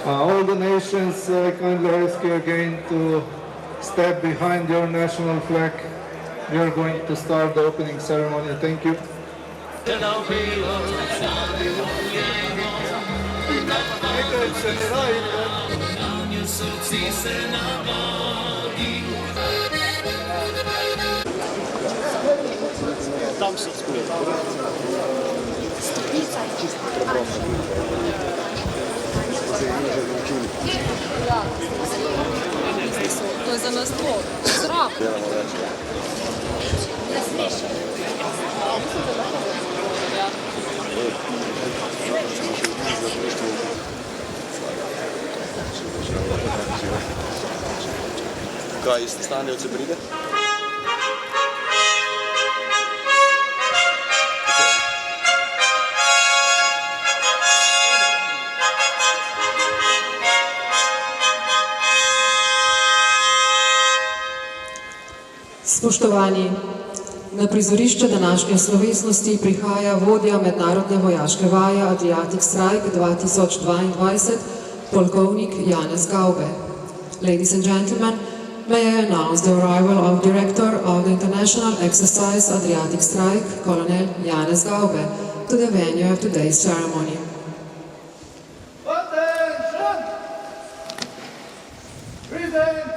All the nations, I kindly ask you again to step behind your national flag. We are going to start the opening ceremony. Thank you. Tam se skuje. To je za nas dvoje. Zdrav. Kaj ste stanje od se pride? Spoštovani, na prizorišče današnje slovesnosti prihaja vodja mednarodne vojaške vaje Adriatic Strike 2022, polkovnik Janez Gaube. Ladies and gentlemen, may I announce the arrival of Director of the International Exercise Adriatic Strike, Colonel Janez Gaube, to the venue of today's ceremony. Attention! Present!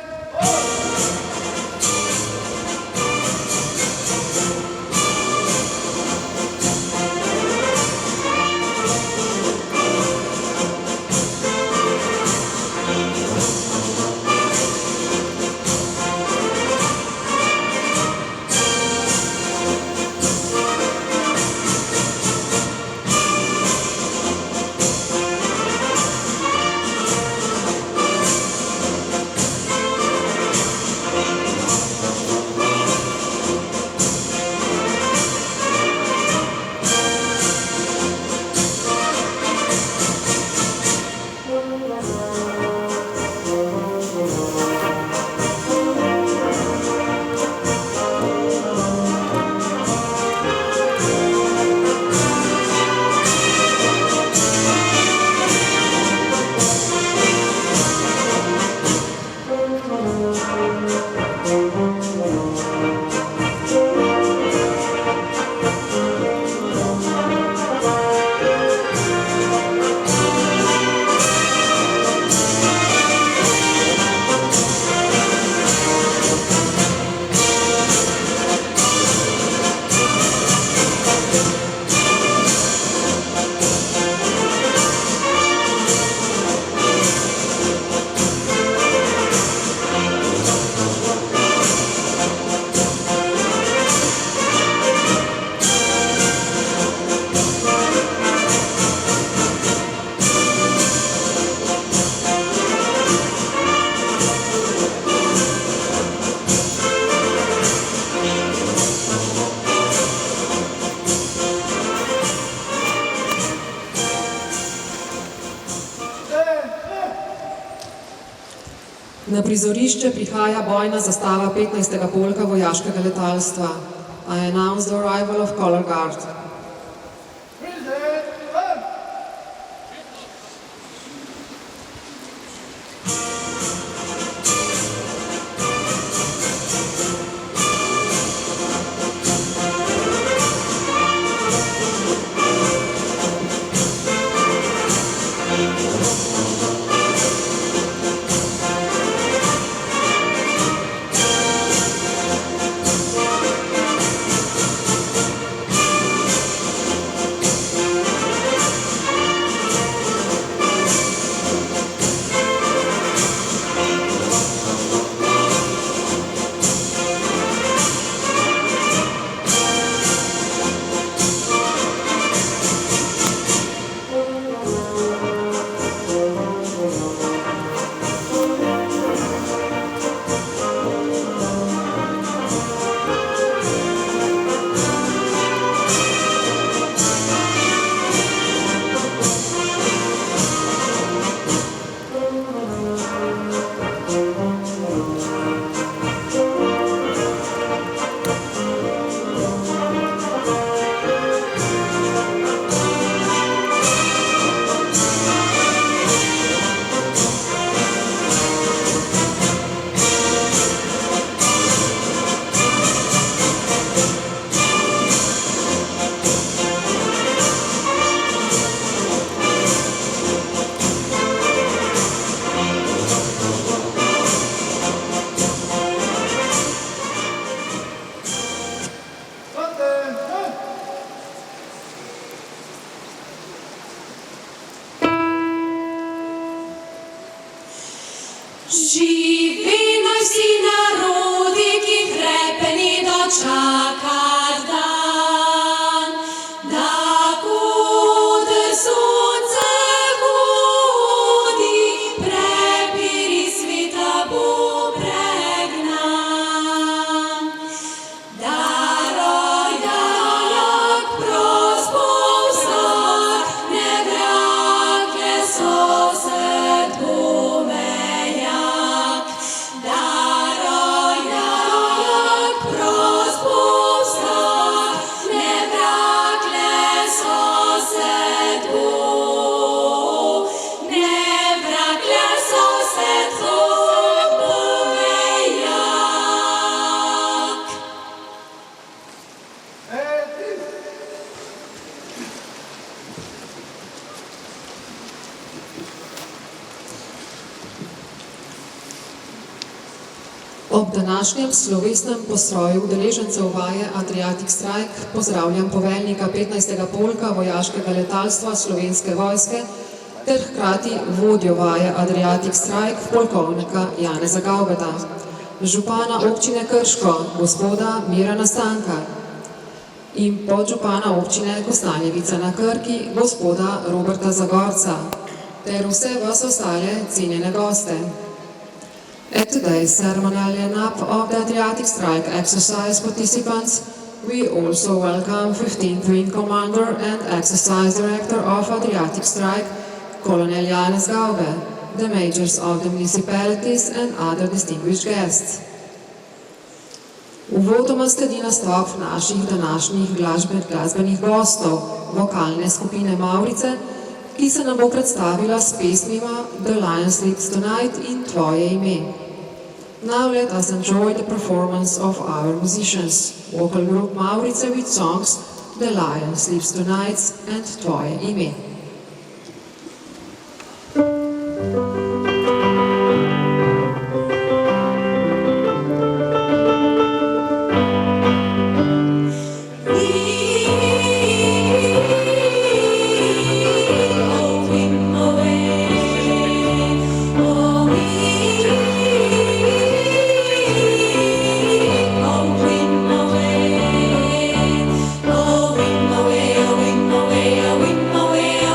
Na prizorišče prihaja bojna zastava 15. polka vojaškega letalstva. I announce the arrival of Color Guard. Živino vsi narodi, ki hrepeni dočakat dan, da kuder sonce hodi, prepiri sveta bo pregnan. Daroj, jak pros bo vsak, ne vrakle sosed bo mejak. Daroj, jak pros bo vsak, ne vrakle sosed bo, ne vrakle sosed bo mejak. Ob današnjem slovesnem postroju udeležencev vaje Adriatic Strike pozdravljam poveljnika 15. polka vojaškega letalstva Slovenske vojske ter hkrati vodjo vaje Adriatic Strike polkovnika Janeza Gaubeta, župana občine Krško, gospoda Mirana Stanka in podžupana občine Kostanjevica na Krki, gospoda Roberta Zagorca, ter vse vas ostale cenjene goste. At today's ceremonial lineup of the Adriatic Strike exercise participants, we also welcome 15th Wing Commander and Exercise Director of Adriatic Strike, Colonel Janez Gaube, the majors of the municipalities and other distinguished guests. Uvodoma sledi nastop naših današnjih glasbenih gostov, vokalne skupine Mavrice, ki se nam bo predstavila s pesmima The Lion Sleeps Tonight in Tvoje ime. Now let us enjoy the performance of our musicians, vocal group Mavrice with songs The Lion Sleeps Tonight and Tvoje ime. Away,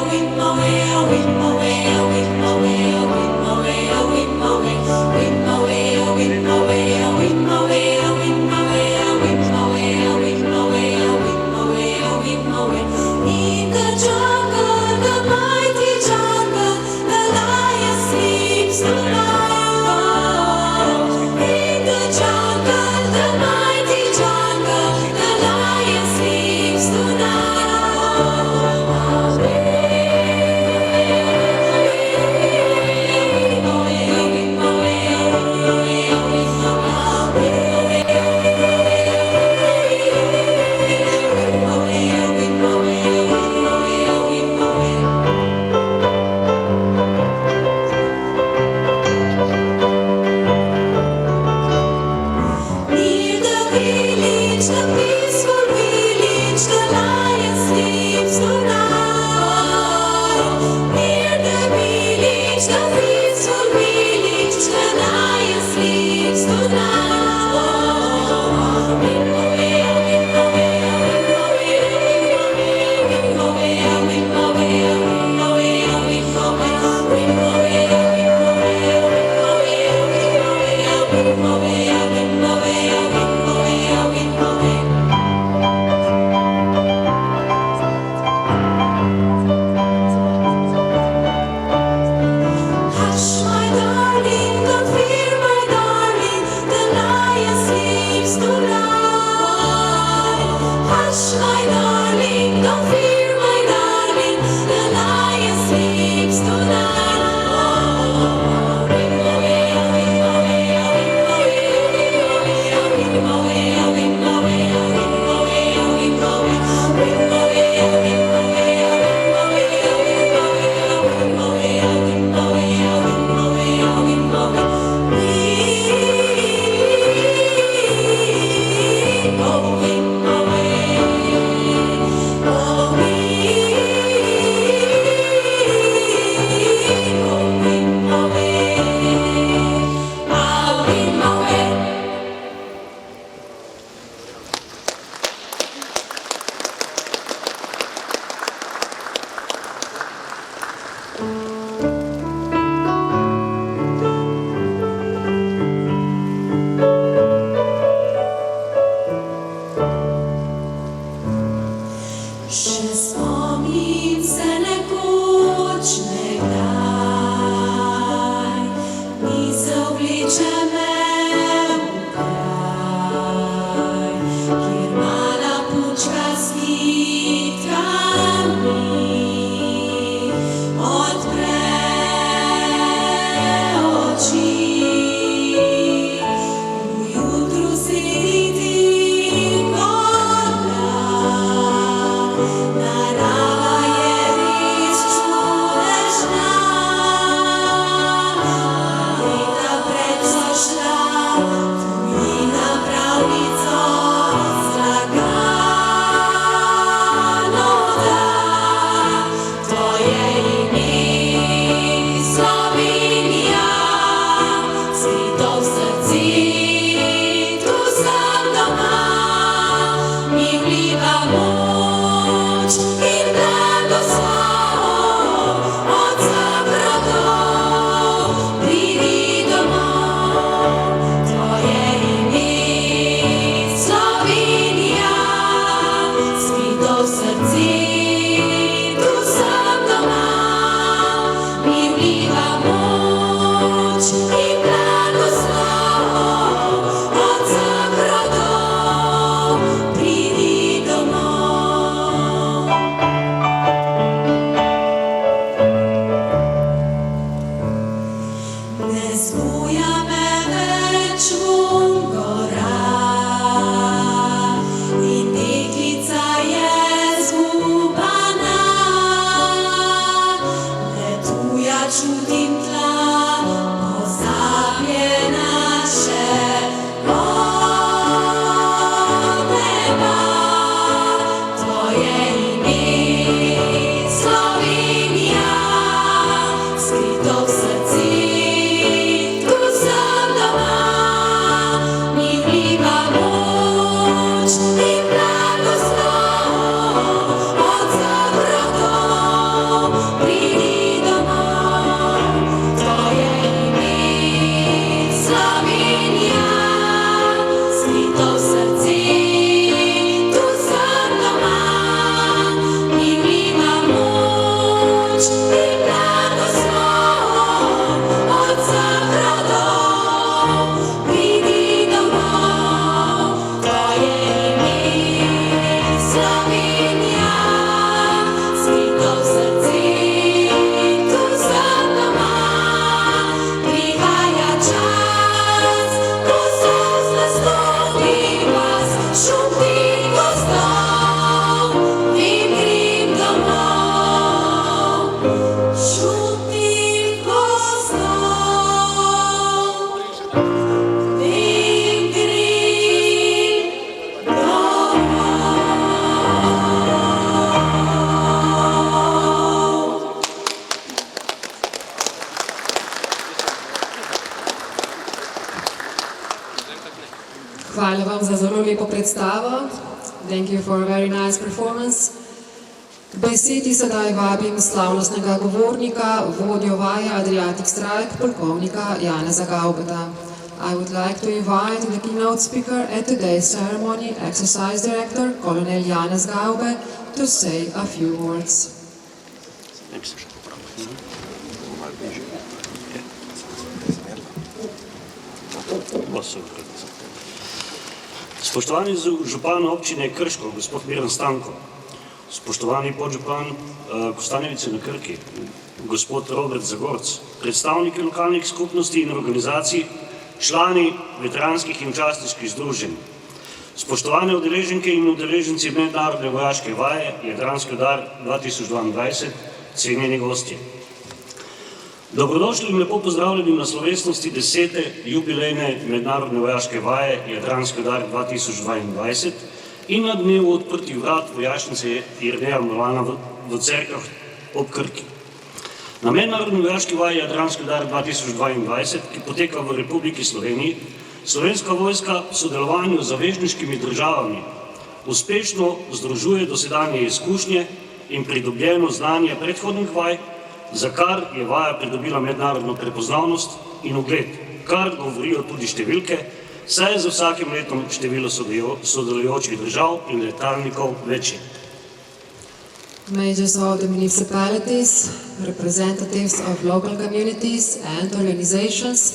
lepo predstavo. Thank you for a very nice performance. K besedi sedaj vabim slavnostnega govornika, vodjo vaje Adriatic Strike, polkovnika Janeza Gaubeta. I would like to invite the keynote speaker at today's ceremony, Exercise Director, Colonel Janez Gaube, to say a few words. Spoštovani župan občine Krško, gospod Miran Stanko, spoštovani podžupan Kostanjevice na Krki, gospod Robert Zagorc, predstavniki lokalnih skupnosti in organizacij, člani veteranskih in častniških združenj, spoštovane udeleženke in udeleženci mednarodne vojaške vaje Jadranski udar 2022, cenjeni gostje. Dobrodošli in lepo pozdravljeni na slovesnosti 10. jubilejne mednarodne vojaške vaje Jadranski udar 2022 in na dnevu odprtih vrat vojašnice Jerneja Molana v Cerkah ob Krki. Na mednarodni vojaški vaji Jadranski udar 2022, ki poteka v Republiki Sloveniji, Slovenska vojska v sodelovanju z zavezniškimi državami uspešno združuje dosedanje izkušnje in pridobljeno znanje predhodnih vaj, za kar je vaja pridobila mednarodno prepoznavnost in ugled, kar govorijo tudi številke, saj je za vsakim letom število sodelujočih držav in letalnikov večje. Majors of the municipalities, representatives of local communities and organizations,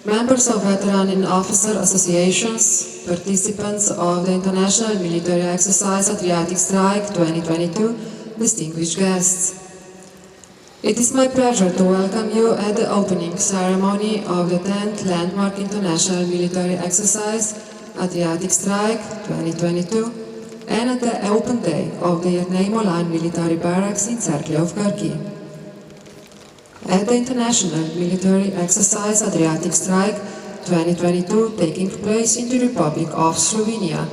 members of veteran and officer associations, participants of the International Military Exercise Adriatic Strike 2022, distinguished guests. It is my pleasure to welcome you at the opening ceremony of the 10th Landmark International Military Exercise Adriatic Strike 2022 and at the open day of the Jernej Molan Military Barracks in Cerklje of Krki. At the International Military Exercise Adriatic Strike 2022 taking place in the Republic of Slovenia,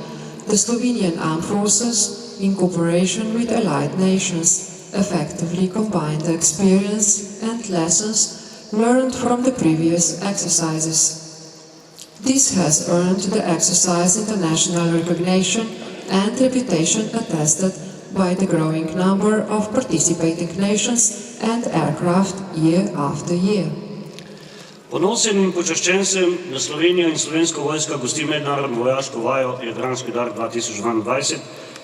the Slovenian Armed Forces, in cooperation with allied nations, effectively combine the experience and lessons learned from the previous exercises. This has earned the exercise international recognition and reputation attested by the growing number of participating nations and aircraft year after year. Ponosen in počaščen sem, da Slovenija in Slovenska vojska gosti mednarodno vojaško vajo Jadranski udar 2022,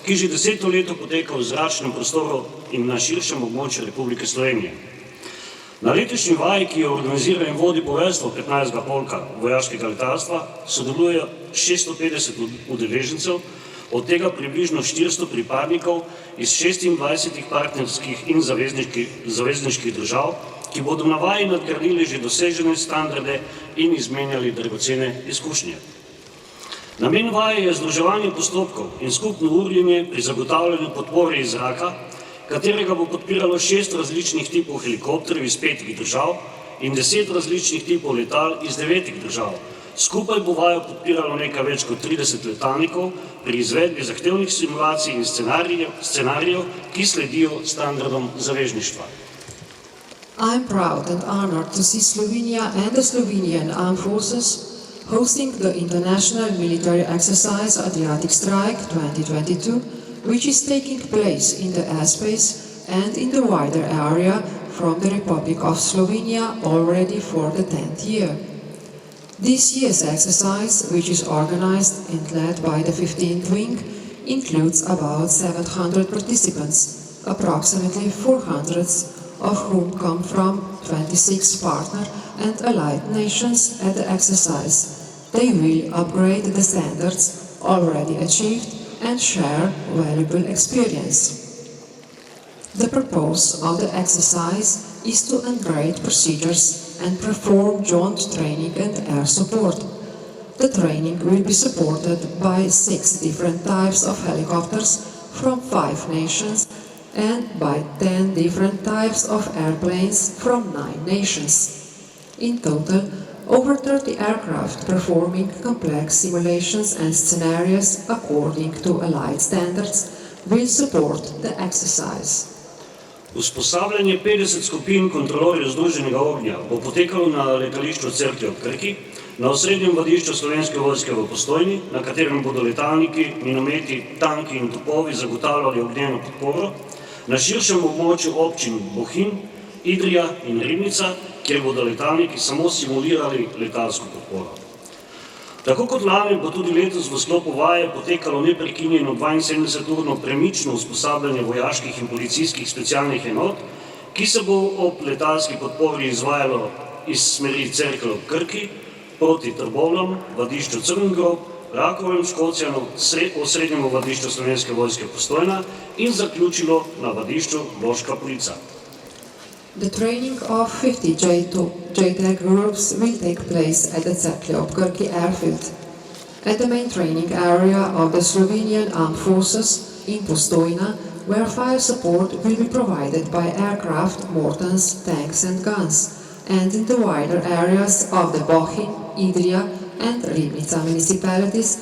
ki že 10. leto poteka v zračnem prostoru in na širšem območju Republike Slovenije. Na letošnji vaji, ki jo organizira in vodi poveljstvo 15. polka vojaškega letalstva, sodeluje 650 udeležencev, od tega približno 400 pripadnikov iz 26 partnerskih in zavezniških držav, ki bodo na vaji nadgradili že dosežene standarde in izmenjali dragocene izkušnje. Namen vaje je združevanje postopkov in skupno urjenje pri zagotavljanju podpore iz zraka, katerega bo podpiralo 6 različnih tipov helikopterjev iz 5 držav in 10 različnih tipov letal iz 9 držav. Skupaj bo vajo podpiralo nekaj več kot 30 letalnikov pri izvedbi zahtevnih simulacij in scenarijev, ki sledijo standardom zavezništva. I'm proud and honored to see Slovenia and the Slovenian Armed Forces hosting the International Military Exercise Adriatic Strike 2022, which is taking place in the airspace and in the wider area from the Republic of Slovenia already for the 10th year. This year's exercise, which is organized and led by the 15th Wing, includes about 700 participants, approximately 400 of whom come from 26 partner and allied nations at the exercise. They will upgrade the standards already achieved and share valuable experience. The purpose of the exercise is to upgrade procedures and perform joint training and air support. The training will be supported by 6 different types of helicopters from 5 nations and by 10 different types of airplanes from 9 nations. In total, over 30 aircraft performing complex simulations and scenarios according to allied standards will support the exercise. Usposabljanje 50 skupin kontrolorjev združenega ognja bo potekalo na letališču Cerklje ob Krki, Na osrednjem vadišču Slovenske vojske v Postojni, na katerem bodo letalniki, minometi, tanki in topovi zagotavljali ognjeno podporo, na širšem območju občin Bohinj, Idrija in Ribnica, kjer bodo letalniki samo simulirali letalsko podporo. Tako kot lani bo tudi letos v sklopu vaje potekalo neprekinjeno 72-urno premično usposabljanje vojaških in policijskih specialnih enot, ki se bo ob letalski podpori izvajalo iz smeri Cerkelj ob Krki, proti Trbovljam, vadišču Crn grob, Rakovem, Škocjanu, osrednjemu vadišču Slovenske vojske Postojna in zaključilo na vadišču Loška Polica. The training of 50 JTAC groups will take place at the Cerkelj ob Krki airfield. At the main training area of the Slovenian Armed Forces in Postojna, where fire support will be provided by aircraft, mortars, tanks and guns, and in the wider areas of the Bohinj, Idrija and Ribnica municipalities,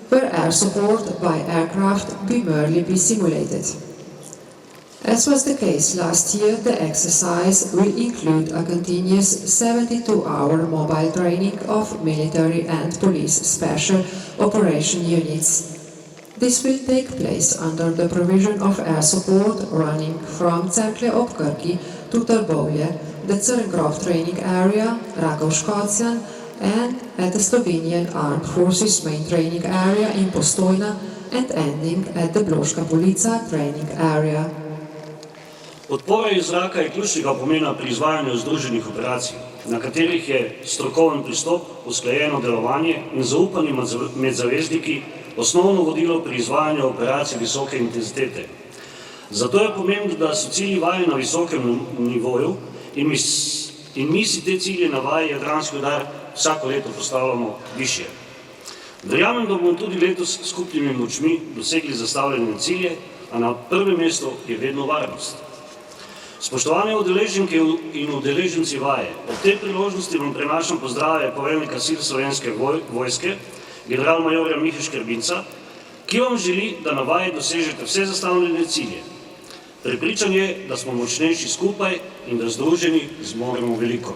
where air support by aircraft will merely be simulated. As was the case last year, the exercise will include a continuous 72-hour mobile training of military and police special operation units. This will take place under the provision of air support running from Cerkelj ob Krki to Trbovlje, the Crngrov training area, Rakov-Škocjan, and at the Slovenian Armed Forces main training area in Postojna and ending at the Loška Polica training area. Podpora iz zraka je ključnega pomena pri izvajanju združenih operacij, na katerih je strokoven pristop, usklajeno delovanje in zaupanje med zavezniki osnovno vodilo pri izvajanju operacij visoke intenzitete. Zato je pomembno, da so cilji vaje na visokem nivoju in mi si te cilje na vaji Jadranski udar vsako leto postavljamo višje. Verjamem, da bomo tudi letos s skupnimi močmi dosegli zastavljene cilje, a na prvem mestu je vedno varnost. Spoštovane udeleženke in udeleženci vaje, ob tej priložnosti vam prenašam pozdrave poveljnika sil Slovenske vojske, generalmajorja Mihe Škrbinca, ki vam želi, da na vaji dosežete vse zastavljene cilje. Prepričan je, da smo močnejši skupaj in da združeni zmoremo veliko.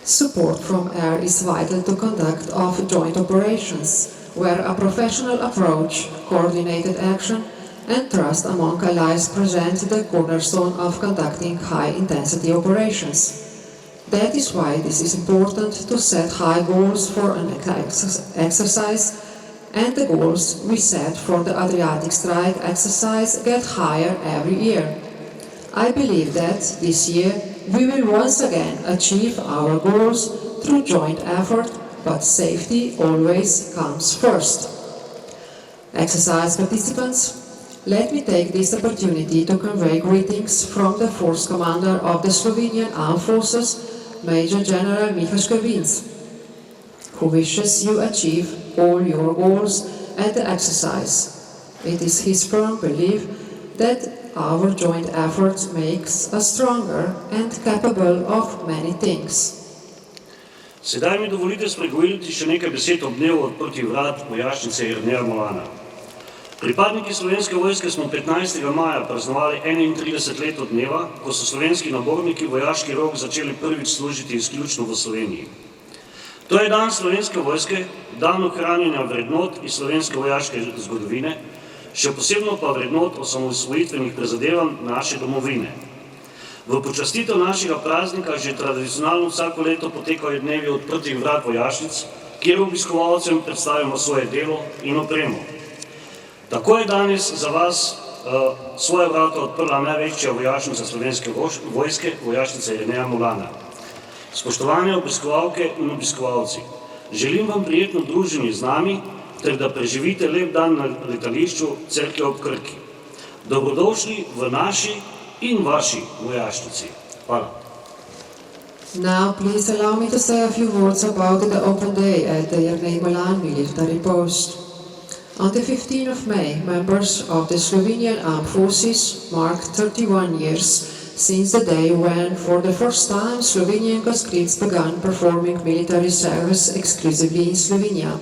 Support from air is vital to conduct of joint operations, where a professional approach, coordinated action, and trust among allies present the cornerstone of conducting high-intensity operations. That is why this is important to set high goals for an exercise, and the goals we set for the Adriatic Strike exercise get higher every year. I believe that this year we will once again achieve our goals through joint effort, but safety always comes first. Exercise participants, let me take this opportunity to convey greetings from the Force Commander of the Slovenian Armed Forces, Major General Miha Škrbinc, who wishes you achieve all your goals at the exercise. It is his firm belief that our joint efforts makes us stronger and capable of many things. Sedaj mi dovolite spregovoriti še nekaj besed o dnevu odprtih vrat vojašnice Jerneja Molana. Pripadniki Slovenske vojske smo 15. maja praznovali 31 let od dneva, ko so slovenski naborniki vojaški rok začeli prvič služiti izključno v Sloveniji. To je dan Slovenske vojske, dan ohranjanja vrednot iz slovenske vojaške zgodovine, še posebno pa vrednot osamosvojitvenih prizadevanj naše domovine. V počastitev našega praznika že tradicionalno vsako leto potekajo dnevi odprtih vrat vojašnic, kjer obiskovalcem predstavimo svoje delo in opremo. Tako je danes za vas svoje vrata odprla največja vojašnica Slovenske vojske, vojašnica Jerneja Molana. Spoštovane obiskovalke in obiskovalci, želim vam prijetno druženje z nami, ter da preživite lep dan na letališču Cerkelj ob Krki. Dobrodošli v naši in vaši vojašnici. Hvala. Now please allow me to say a few words about the open day at the Jernej Molan military post. On the 15th of May, members of the Slovenian Armed Forces marked 31 years since the day when, for the first time, Slovenian conscripts began performing military service exclusively in Slovenia.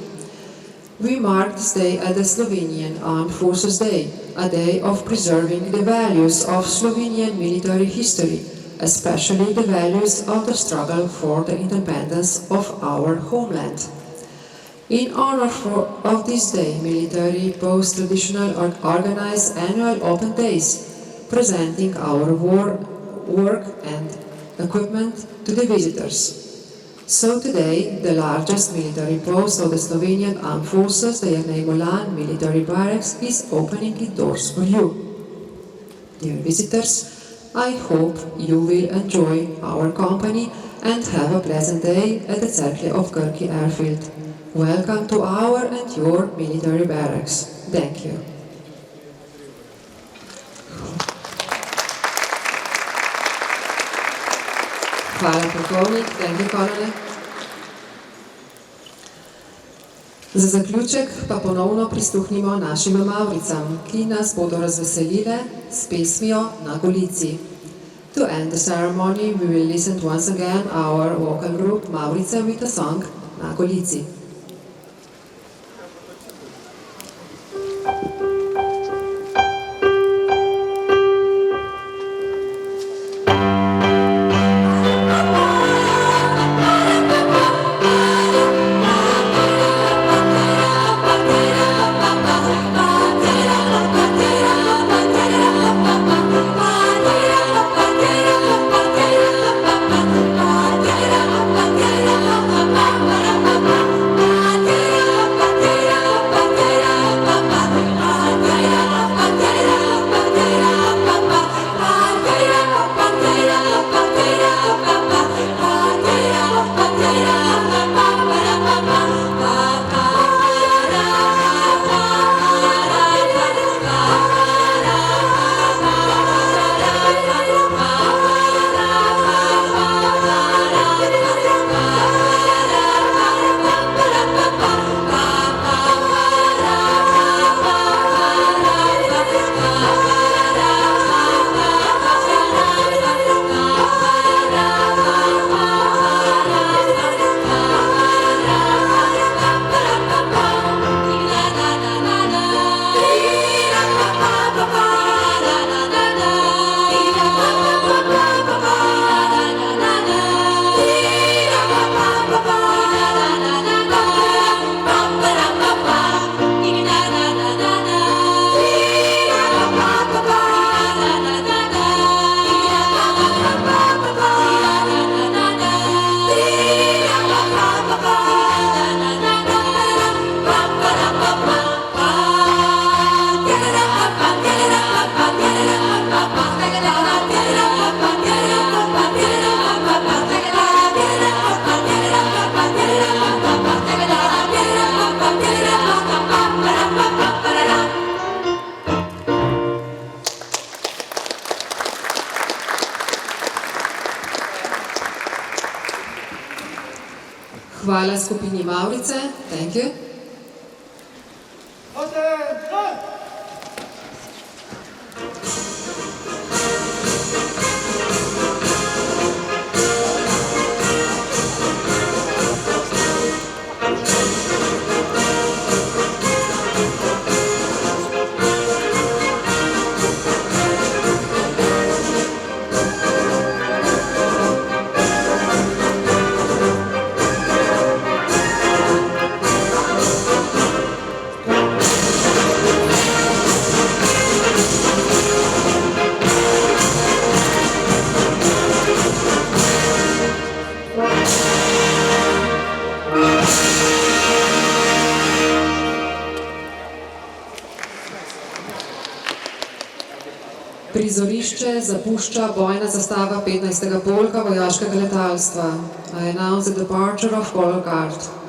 We mark this day as the Slovenian Armed Forces Day, a day of preserving the values of Slovenian military history, especially the values of the struggle for the independence of our homeland. In honor of this day, military post traditional organize annual open days, presenting our work and equipment to the visitors. So today, the largest military post of the Slovenian Armed Forces, the Jernej Molan Military Barracks, is opening its doors for you. Dear visitors, I hope you will enjoy our company and have a pleasant day at the Cerklje of Krki airfield. Welcome to our and your military barracks. Thank you. Hvala, polkovnik. Thank you, Colonel. Za zaključek pa ponovno prisluhnimo našim Mavricam, ki nas bodo razveselile s pesmijo Na Golici. To end the ceremony, we will listen once again our vocal group Mavrice with a song Na Golici. Hvala skupini Mavrice. Thank you. Prizorišče zapušča bojna zastava 15. polka vojaškega letalstva. I announce the departure of Color Guard.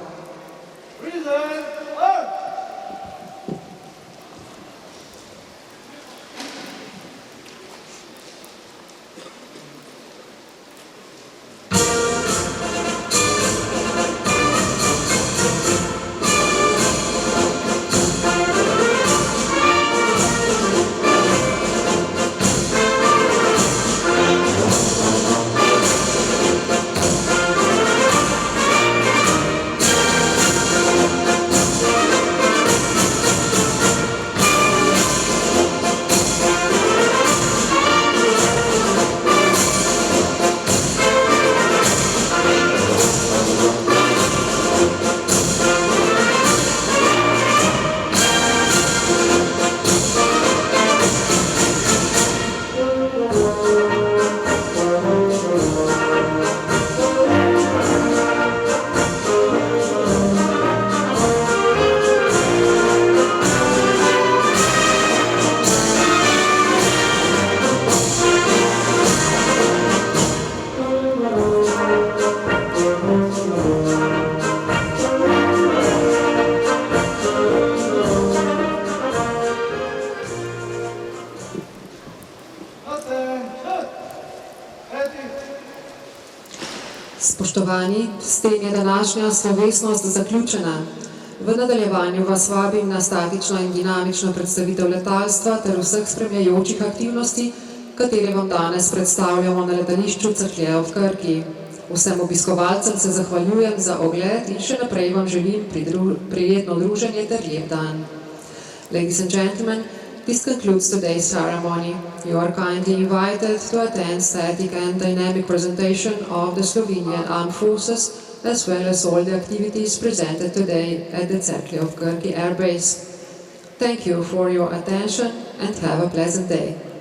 Spoštovani, s tem je današnja slovesnost zaključena. V nadaljevanju vas vabim na statično in dinamično predstavitev letalstva ter vseh spremljajočih aktivnosti, katere vam danes predstavljamo na letališču Cerklje ob Krki. Vsem obiskovalcem se zahvaljujem za ogled in še naprej vam želim prijetno druženje ter lep dan. Ladies and gentlemen, this concludes today's ceremony. You are kindly invited to attend static and dynamic presentation of the Slovenian Armed Forces, as well as all the activities presented today at the Cerklje ob Krki Air Base. Thank you for your attention and have a pleasant day.